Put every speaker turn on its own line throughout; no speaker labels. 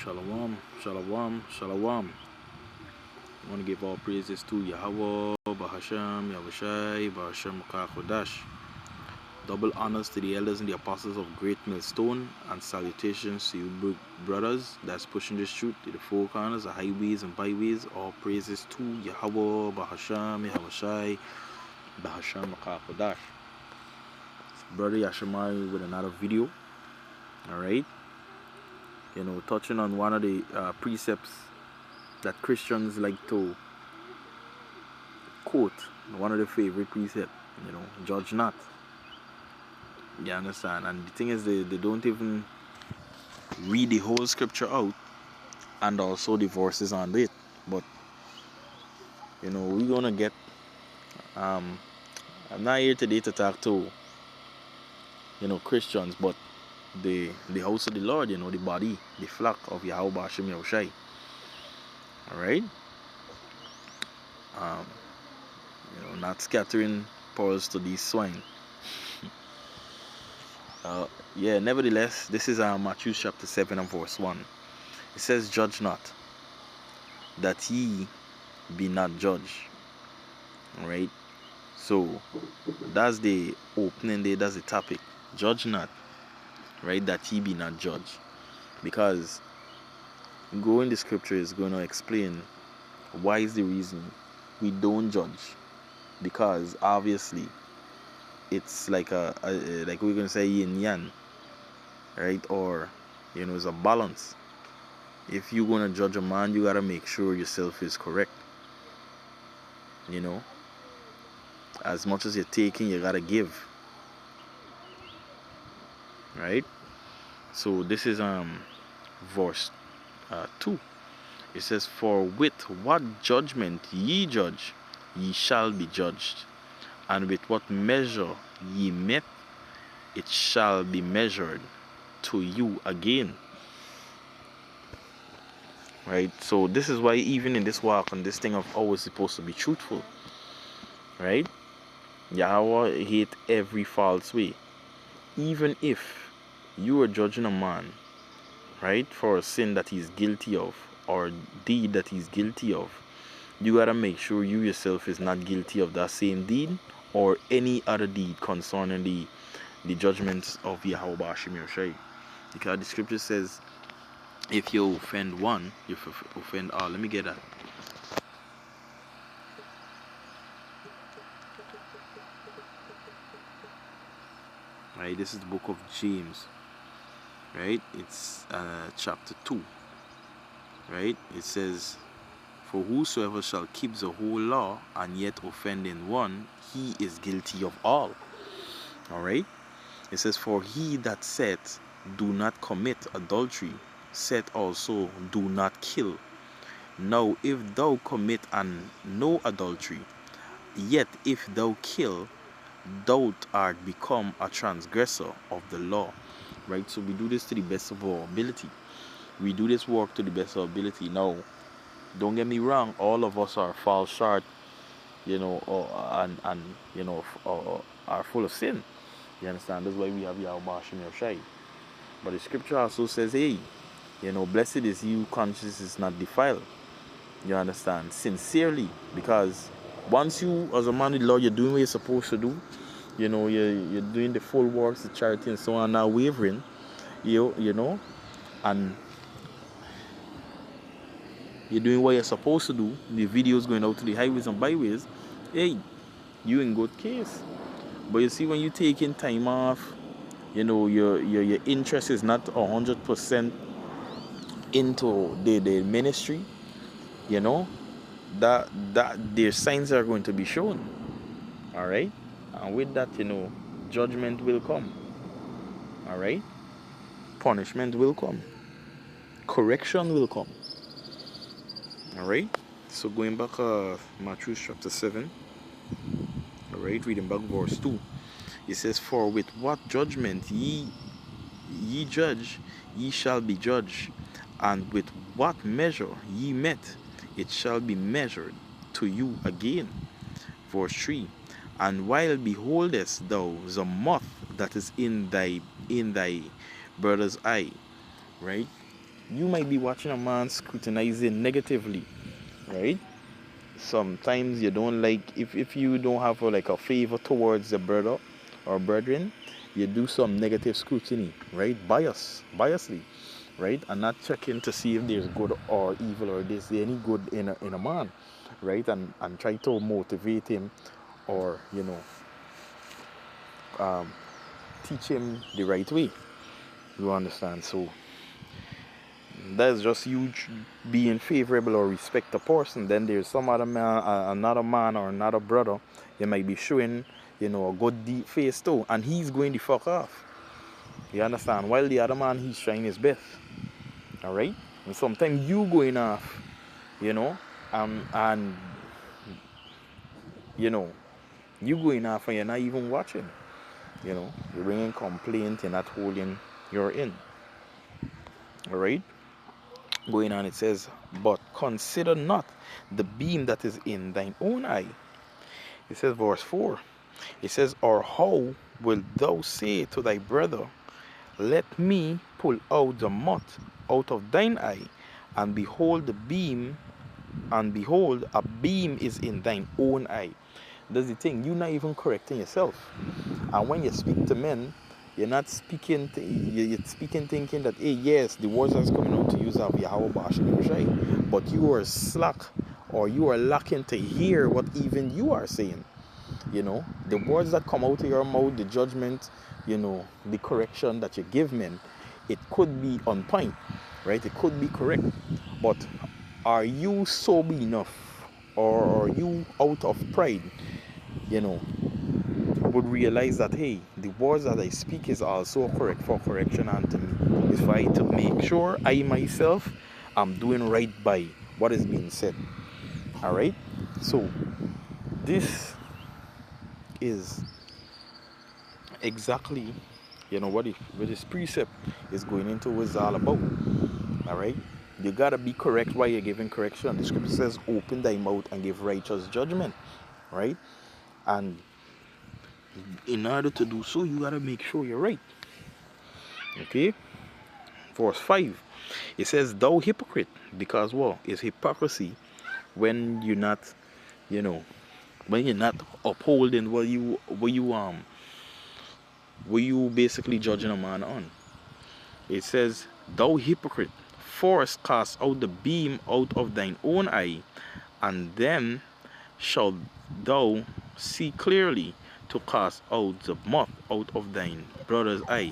Shalom, shalom, shalom. I want to give all praises to Yahweh, Bahasham, Yahushai, Bahasham Kodash. Double honors to the elders and the apostles of Great Millstone, and salutations to you brothers that's pushing this truth to the four corners, the highways and byways. All praises to Yahweh, Bahasham, Yahushai, Bahasham Kodash. Brother Yashamai with another video. Alright. Touching on one of the precepts that Christians like to quote, one of the favorite precepts, judge not. You understand? And the thing is, they don't even read the whole scripture out, and also the verses on it. But we're gonna get I'm not here today to talk to Christians, but the house of the Lord, the body, the flock of Yahweh Hashem Yahushai. Alright? Not scattering pearls to these swine. Nevertheless, this is Matthew chapter 7 and verse 1. It says, "Judge not, that ye be not judged." Alright? So, that's the opening day, that's the topic. Judge not, right, that ye be not judged. Because going the scripture is going to explain why is the reason we don't judge. Because obviously it's like like we're going to say yin yang, right? Or it's a balance. If you're going to judge a man, you got to make sure yourself is correct. As much as you're taking, you got to give, right? So this is verse 2. It says, "For with what judgment ye judge, ye shall be judged, and with what measure ye met, it shall be measured to you again." Right? So this is why even in this walk and this thing of always supposed to be truthful. Right? Yahweh hate every false way. Even if you are judging a man, right, for a sin that he's guilty of, or deed that he's guilty of, you gotta make sure you yourself is not guilty of that same deed or any other deed concerning the judgments of Yahweh Hashem Yahushai. Because the scripture says, if you offend one, you offend all. Let me get that. Right, this is the book of James. Right, it's chapter 2. Right, it says, "For whosoever shall keep the whole law and yet offend in one, he is guilty of all." Alright, it says, "For he that saith, do not commit adultery, saith also, do not kill. Now if thou commit no adultery, yet if thou kill, thou art become a transgressor of the law." Right, so we do this to the best of our ability. We do this work to the best of our ability. Now, don't get me wrong, all of us are fall short, are full of sin. You understand? That's why we have Yahweh Hashem Yahushai. But the scripture also says, hey, blessed is he whose conscience is not defiled. You understand? Sincerely. Because once you, as a man of the Lord, you're doing what you're supposed to do, you're doing the full works, the charity and so on, not wavering, and you're doing what you're supposed to do, the videos going out to the highways and byways, hey, you in good case. But you see, when you taking time off, your interest is not 100% into the ministry, that their signs are going to be shown. Alright? And with that, judgment will come. Alright? Punishment will come. Correction will come. Alright? So going back Matthew chapter 7. Alright, reading back verse 2. It says, "For with what judgment ye judge, ye shall be judged, and with what measure ye met, it shall be measured to you again." Verse 3. "And while beholdest thou the moth that is in thy brother's eye," right? you might be watching a man scrutinizing negatively, right? Sometimes you don't like, if you don't have like a favor towards the brother or brethren, you do some negative scrutiny, right? Biasly, right? And not checking to see if there's good or evil, or there's any good in a man, right? And try to motivate him, or um, teach him the right way. You understand? So that's just you being favorable or respect a person. Then there's some other man, another man or another brother, you might be showing, a good deep face too, and he's going the fuck off. You understand? While the other man, he's trying his best. All right. And sometimes you going off, and you know, you going off and you're not even watching. You're bringing complaint, you're not holding your in. All right. Going on, it says, but consider not the beam that is in thine own eye. It says, verse 4, it says, or how wilt thou say to thy brother, let me pull out the mote out of thine eye, and behold a beam is in thine own eye. That's the thing, you're not even correcting yourself. And when you speak to men, you're not speaking, you're speaking thinking that, hey, yes, the words that's coming out to you are Yahweh Bashim Shai, but you are slack, or you are lacking to hear what even you are saying. The words that come out of your mouth, the judgment, the correction that you give men, it could be on point, right? It could be correct. But are you sober enough, or are you out of pride, would realize that, hey, the words that I speak is also correct for correction unto me. It's for I to make sure I myself am doing right by what is being said. All right? So this is exactly, what this precept is going into, what it's all about. All right? You gotta be correct while you're giving correction. The scripture says, open thy mouth and give righteous judgment. Right? And in order to do so, you gotta make sure you're right. Okay? Verse 5, it says, thou hypocrite, because what is hypocrisy? When you're not, upholding what you basically judging a man on. It says, thou hypocrite, first cast out the beam out of thine own eye, and then shalt thou see clearly to cast out the mote out of thine brother's eye.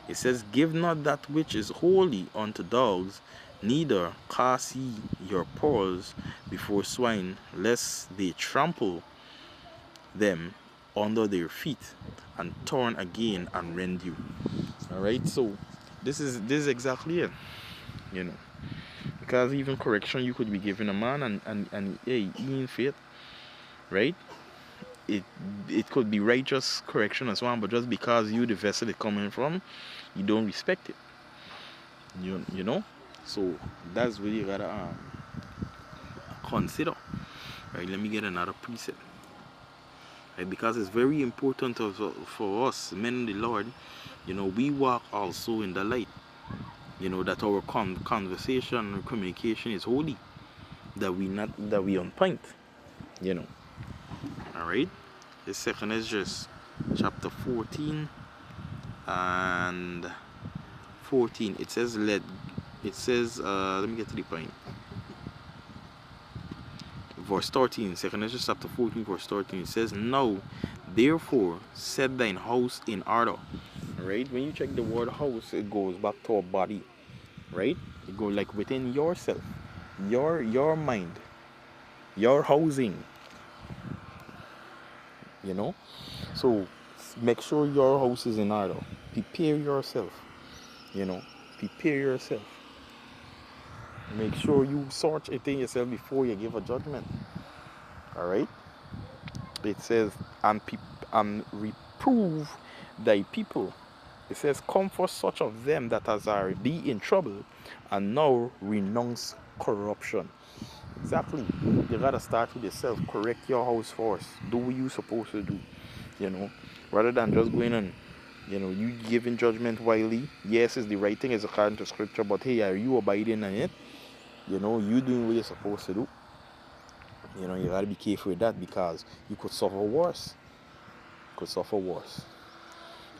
It says, give not that which is holy unto dogs, neither cast ye your pearls before swine, lest they trample them under their feet, and turn again and rend you. Alright, so this is exactly it. Because even correction you could be giving a man, and hey, in faith, right? It could be righteous correction as well, but just because you the vessel it coming from, you don't respect it. So that's what you gotta consider. Right, let me get another precept. Right, because it's very important for us men in the Lord, we walk also in the light, that our conversation or communication is holy, that we on point. All right, the second is just chapter 14 and 14. It says let me get to the point. Verse 13, second Ezra chapter 14, verse 13. It says, now therefore set thine house in order. Right? When you check the word house, it goes back to a body. Right? It goes like within yourself, your mind, your housing. So make sure your house is in order. Prepare yourself. Prepare yourself. Make sure you search it in yourself before you give a judgment. All right. It says, and reprove thy people. It says, comfort such of them that as are be in trouble, and now renounce corruption. Exactly. You gotta start with yourself. Correct your house first. Do what you supposed to do. Rather than just going and You know, you giving judgment widely. Yes, it's the right thing, it's according to scripture, but hey, are you abiding in it? You know, you doing what you're supposed to do. You know, you gotta be careful with that because you could suffer worse. Could suffer worse.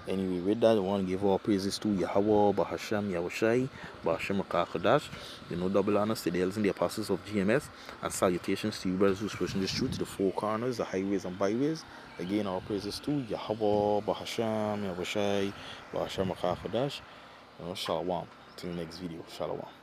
Anyway, with that, I want to give all praises to Yahweh, Bahasham, Yahushai, Bahasham Akakadash, you know, double honors to the elders and the apostles of GMS, and salutations to you brothers who's pushing this truth to the four corners, the highways and byways. Again, all praises to Yahweh, Bahasham, Yahushai, Bahasham Akakadash, you know, Shalom. Till the next video, Shalom.